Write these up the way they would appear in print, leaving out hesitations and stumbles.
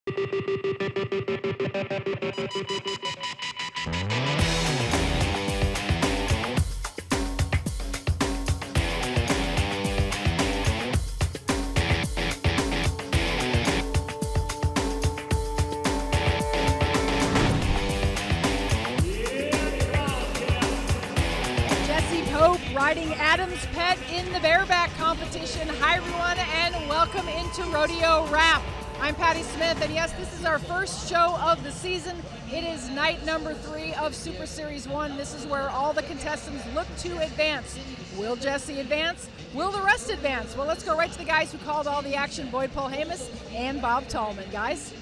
Riding Adam's pet in the bareback competition. Hi everyone and welcome into Rodeo Wrap. I'm Patty Smith and yes, this is our first show of the season. It is night number 3 of Super Series 1. This is where all the contestants look to advance. Will Jesse advance? Will the rest advance? Well, let's go right to the guys who called all the action, Boyd Polhamus and Bob Tallman. Guys?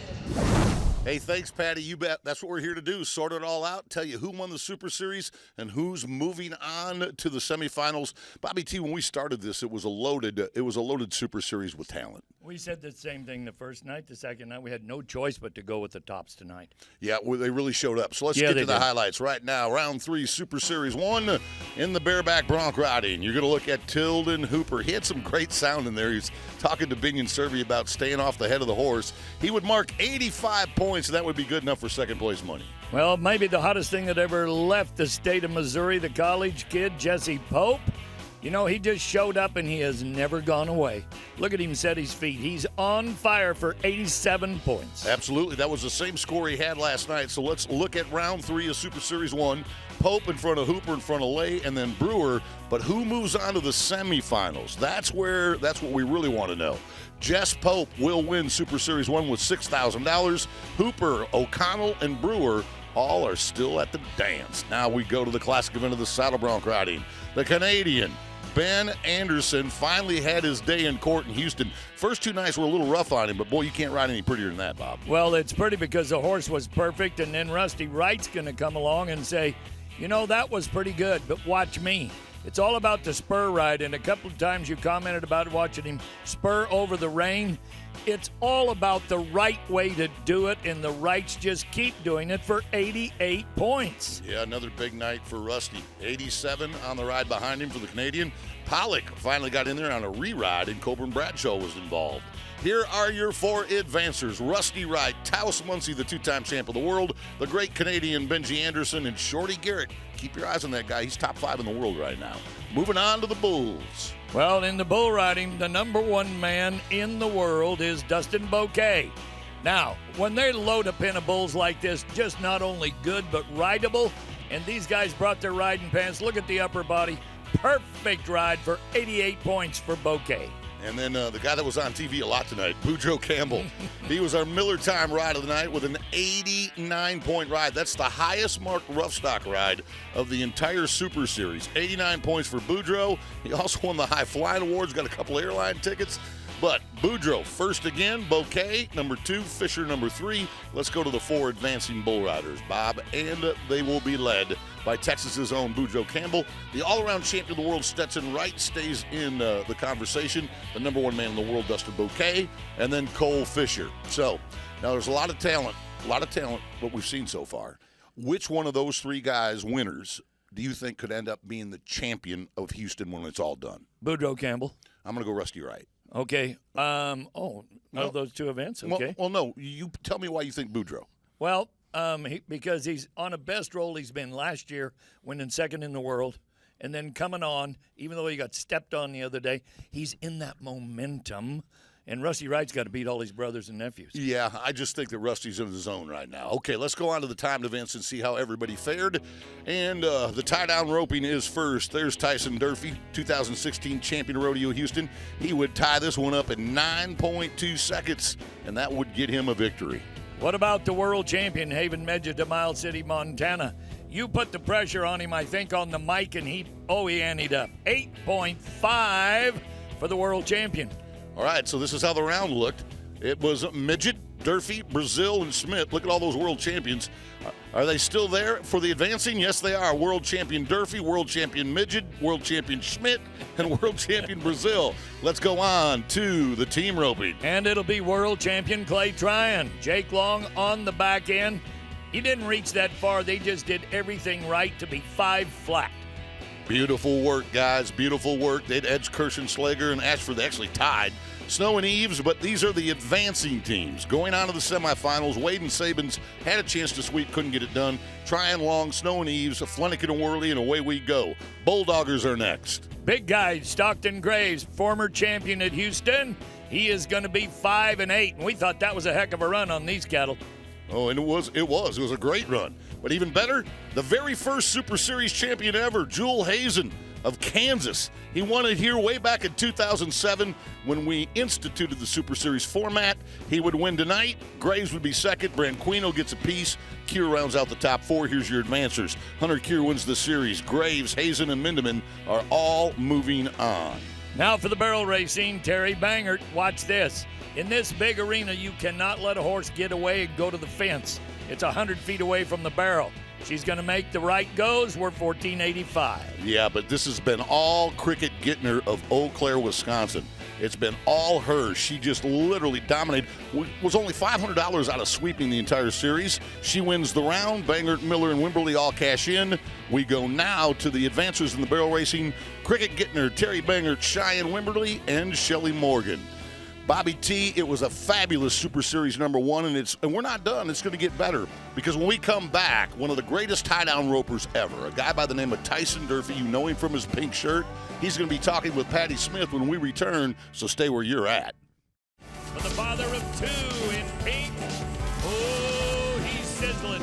Hey, thanks, Patty. You bet. That's what we're here to do, sort it all out, tell you who won the Super Series and who's moving on to the semifinals. Bobby T, when we started this, it was a loaded Super Series with talent. We said the same thing the first night. The second night, we had no choice but to go with the tops tonight. Yeah, well, they really showed up. So let's get to the highlights right now. Round 3, Super Series 1 in the bareback bronc riding. You're going to look at Tilden Hooper. He had some great sound in there. He's talking to Binion Servey about staying off the head of the horse. He would mark 85 points, and that would be good enough for second-place money. Well, maybe the hottest thing that ever left the state of Missouri, the college kid, Jesse Pope. You know, he just showed up, and he has never gone away. Look at him set his feet. He's on fire for 87 points. Absolutely. That was the same score he had last night. So let's look at round 3 of Super Series 1. Pope in front of Hooper, in front of Lay, and then Brewer. But who moves on to the semifinals? That's what we really want to know. Jess Pope will win Super Series 1 with $6,000. Hooper, O'Connell, and Brewer all are still at the dance. Now we go to the classic event of the saddle bronc riding. The Canadian Ben Anderson finally had his day in court in Houston. First 2 nights were a little rough on him, but boy, you can't ride any prettier than that, Bob. Well, it's pretty because the horse was perfect, and then Rusty Wright's going to come along and say, you know, that was pretty good, but watch me. It's all about the spur ride, and a couple of times you commented about watching him spur over the rein. It's all about the right way to do it, and the Wrights just keep doing it for 88 points. Yeah, another big night for Rusty. 87 on the ride behind him for the Canadian. Pollock finally got in there on a re-ride, and Coburn Bradshaw was involved. Here are your 4 advancers. Rusty Wright, Taos Muncie, the 2-time champ of the world, the great Canadian Benji Anderson, and Shorty Garrett. Keep your eyes on that guy. He's top 5 in the world right now. Moving on to the bulls. Well, in the bull riding, the number 1 man in the world is Dustin Bouquet. Now, when they load a pen of bulls like this, just not only good but rideable, and these guys brought their riding pants. Look at the upper body. Perfect ride for 88 points for Bouquet. And then the guy that was on TV a lot tonight, Boudreaux Campbell. He was our Miller Time ride of the night with an 89-point ride. That's the highest marked rough stock ride of the entire Super Series. 89 points for Boudreaux. He also won the High Flying Awards, got a couple airline tickets. But Boudreaux first again, Bouquet number 2, Fisher number 3. Let's go to the 4 advancing bull riders, Bob, and they will be led by Texas's own Boudreaux Campbell. The all-around champion of the world, Stetson Wright, stays in the conversation. The number 1 man in the world, Dustin Bouquet, and then Cole Fisher. So now there's a lot of talent, what we've seen so far. Which one of those 3 guys, winners, do you think could end up being the champion of Houston when it's all done? Boudreaux Campbell. I'm going to go Rusty Wright. Okay. Those 2 events. Okay. Well, no. You tell me why you think Boudreaux. Well, because he's on a best roll he's been last year, winning 2nd in the world, and then coming on, even though he got stepped on the other day, he's in that momentum. And Rusty Wright's got to beat all his brothers and nephews. Yeah, I just think that Rusty's in the zone right now. Okay, let's go on to the timed events and see how everybody fared. And the tie-down roping is first. There's Tyson Durfee, 2016 champion of Rodeo Houston. He would tie this one up in 9.2 seconds, and that would get him a victory. What about the world champion, Haven Medja de Miles City, Montana? You put the pressure on him, I think, on the mic, and he anteed up. 8.5 for the world champion. All right, so this is how the round looked. It was Midget, Durfee, Brazil, and Schmidt. Look at all those world champions. Are they still there for the advancing? Yes, they are. World champion Durfee, world champion Midget, world champion Schmidt, and world champion Brazil. Let's go on to the team roping. And it'll be world champion Clay Tryon. Jake Long on the back end. He didn't reach that far. They just did everything right to be 5 flat. Beautiful work, guys. Beautiful work. They'd edged Kirschenschlager and Ashford. They actually tied. Snow and Eves, but these are the advancing teams. Going on to the semifinals, Wade and Sabins had a chance to sweep, couldn't get it done. Tryon Long, Snow and Eves, Flanagan and Worley, and away we go. Bulldoggers are next. Big guy, Stockton Graves, former champion at Houston. He is going to be 5-8, and we thought that was a heck of a run on these cattle. Oh, and it was a great run. But even better, the very first Super Series champion ever, Jewel Hazen of Kansas. He won it here way back in 2007 when we instituted the Super Series format. He would win tonight. Graves would be second. Branquino gets a piece. Kier rounds out the top four. Here's your advancers. Hunter Kier wins the series. Graves, Hazen, and Mindeman are all moving on. Now for the barrel racing, Terry Bangert. Watch this. In this big arena, you cannot let a horse get away and go to the fence. It's 100 feet away from the barrel. She's going to make the right goes. We're 1485. Yeah, but this has been all Cricket Gittner of Eau Claire, Wisconsin. It's been all her. She just literally dominated. Was only $500 out of sweeping the entire series. She wins the round. Bangert, Miller, and Wimberly all cash in. We go now to the advancers in the barrel racing. Cricket Gittner, Terry Bangert, Cheyenne Wimberly, and Shelley Morgan. Bobby T, it was a fabulous Super Series #1, and we're not done. It's going to get better because when we come back, one of the greatest tie-down ropers ever, a guy by the name of Tyson Durfee, you know him from his pink shirt. He's going to be talking with Patty Smith when we return, so stay where you're at. For the father of two in pink, oh, he's sizzling.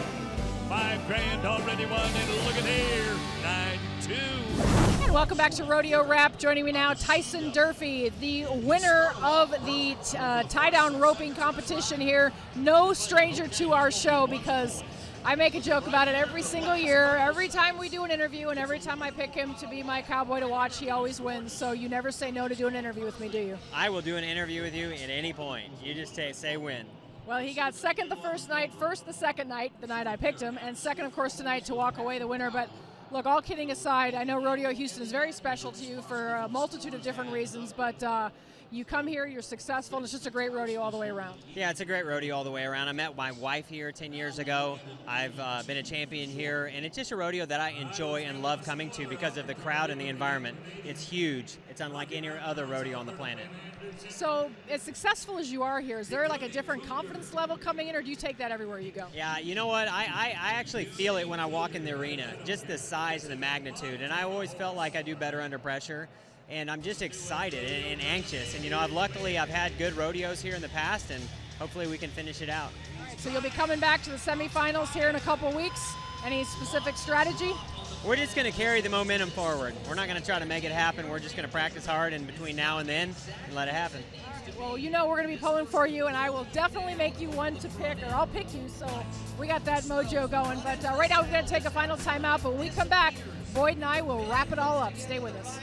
$5,000 already won, and look at here, 9-2. And welcome back to Rodeo Wrap. Joining me now, Tyson Durfee, the winner of the tie-down roping competition here. No stranger to our show because I make a joke about it every single year. Every time we do an interview and every time I pick him to be my cowboy to watch, he always wins. So you never say no to do an interview with me, do you? I will do an interview with you at any point. You just say win. Well, he got second the first night, first the second night, the night I picked him, and second, of course, tonight to walk away the winner. But look, all kidding aside, I know Rodeo Houston is very special to you for a multitude of different reasons, but you come here, you're successful, and it's just a great rodeo all the way around. Yeah, it's a great rodeo all the way around. I met my wife here 10 years ago. I've been a champion here, and it's just a rodeo that I enjoy and love coming to because of the crowd and the environment. It's huge. It's unlike any other rodeo on the planet. So, as successful as you are here, is there like a different confidence level coming in, or do you take that everywhere you go? Yeah, you know what? I actually feel it when I walk in the arena, just the size and the magnitude, and I always felt like I do better under pressure. And I'm just excited and anxious. And, you know, I've had good rodeos here in the past, and hopefully we can finish it out. All right, so you'll be coming back to the semifinals here in a couple weeks. Any specific strategy? We're just going to carry the momentum forward. We're not going to try to make it happen. We're just going to practice hard in between now and then and let it happen. Well, you know we're going to be pulling for you, and I will definitely make you one to pick, or I'll pick you. So we got that mojo going. But right now we're going to take a final timeout. But when we come back, Boyd and I will wrap it all up. Stay with us.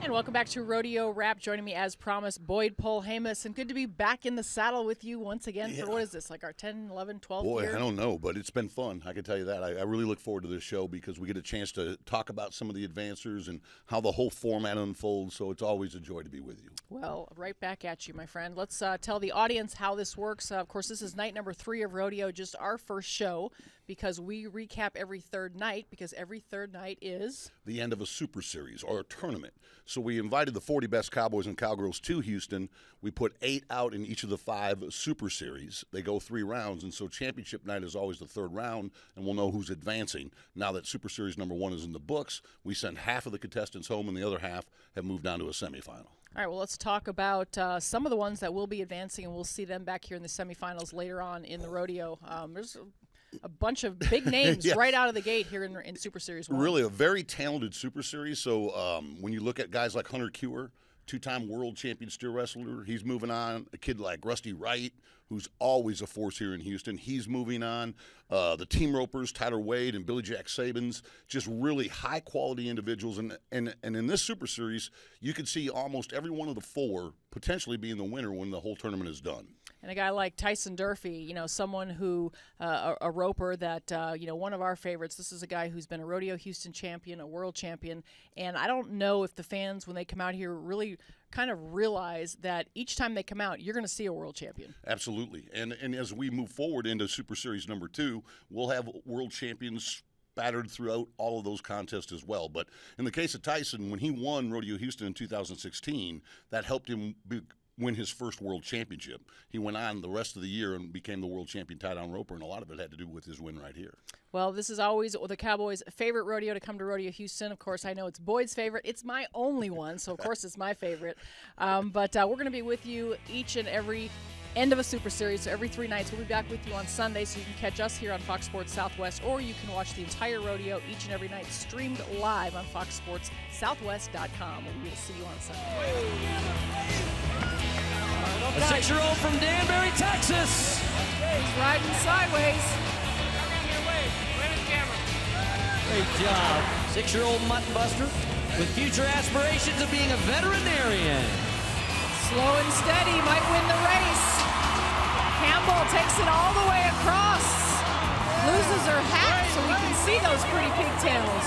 And welcome back to Rodeo Wrap. Joining me as promised, Boyd Polhamus. And good to be back in the saddle with you once again for, what is this, like our 10, 11, 12th year? Boy, I don't know, but it's been fun. I can tell you that. I really look forward to this show because we get a chance to talk about some of the advancers and how the whole format unfolds, so it's always a joy to be with you. Well, right back at you, my friend. Let's tell the audience how this works. Of course, this is night number 3 of Rodeo, just our first show, because we recap every third night, because every third night is the end of a Super Series or a tournament. So we invited the 40 best cowboys and cowgirls to Houston. We put 8 out in each of the 5 Super Series. They go 3 rounds, and so championship night is always the third round, and we'll know who's advancing. Now that Super Series #1 is in the books, we send half of the contestants home, and the other half have moved on to a semifinal. All right, well, let's talk about some of the ones that will be advancing, and we'll see them back here in the semifinals later on in the rodeo. There's a bunch of big names right out of the gate here in Super Series 1. Really a very talented Super Series. So when you look at guys like Hunter Kier, 2-time world champion steer wrestler, he's moving on. A kid like Rusty Wright, who's always a force here in Houston, he's moving on. The team ropers, Tyler Wade and Billy Jack Sabins, just really high-quality individuals. And in this Super Series, you could see almost every one of the 4 potentially being the winner when the whole tournament is done. And a guy like Tyson Durfee, you know, someone who, a roper that, you know, one of our favorites. This is a guy who's been a Rodeo Houston champion, a world champion. And I don't know if the fans, when they come out here, really kind of realize that each time they come out, you're going to see a world champion. Absolutely. And as we move forward into Super Series #2, we'll have world champions battered throughout all of those contests as well. But in the case of Tyson, when he won Rodeo Houston in 2016, that helped him win his first world championship. He went on the rest of the year and became the world champion tie-down roper, and a lot of it had to do with his win right here. Well, this is always the Cowboys' favorite rodeo to come to Rodeo Houston. Of course, I know it's Boyd's favorite. It's my only one, so of course it's my favorite. But we're going to be with you each and every end of a Super Series, so every 3 nights. We'll be back with you on Sunday, so you can catch us here on Fox Sports Southwest, or you can watch the entire rodeo each and every night streamed live on foxsportssouthwest.com. We will see you on Sunday. A 6-year-old from Danbury, Texas. He's riding sideways. Great job. 6-year-old mutton buster with future aspirations of being a veterinarian. Slow and steady, might win the race. Campbell takes it all the way across. Loses her hat so we can see those pretty pigtails.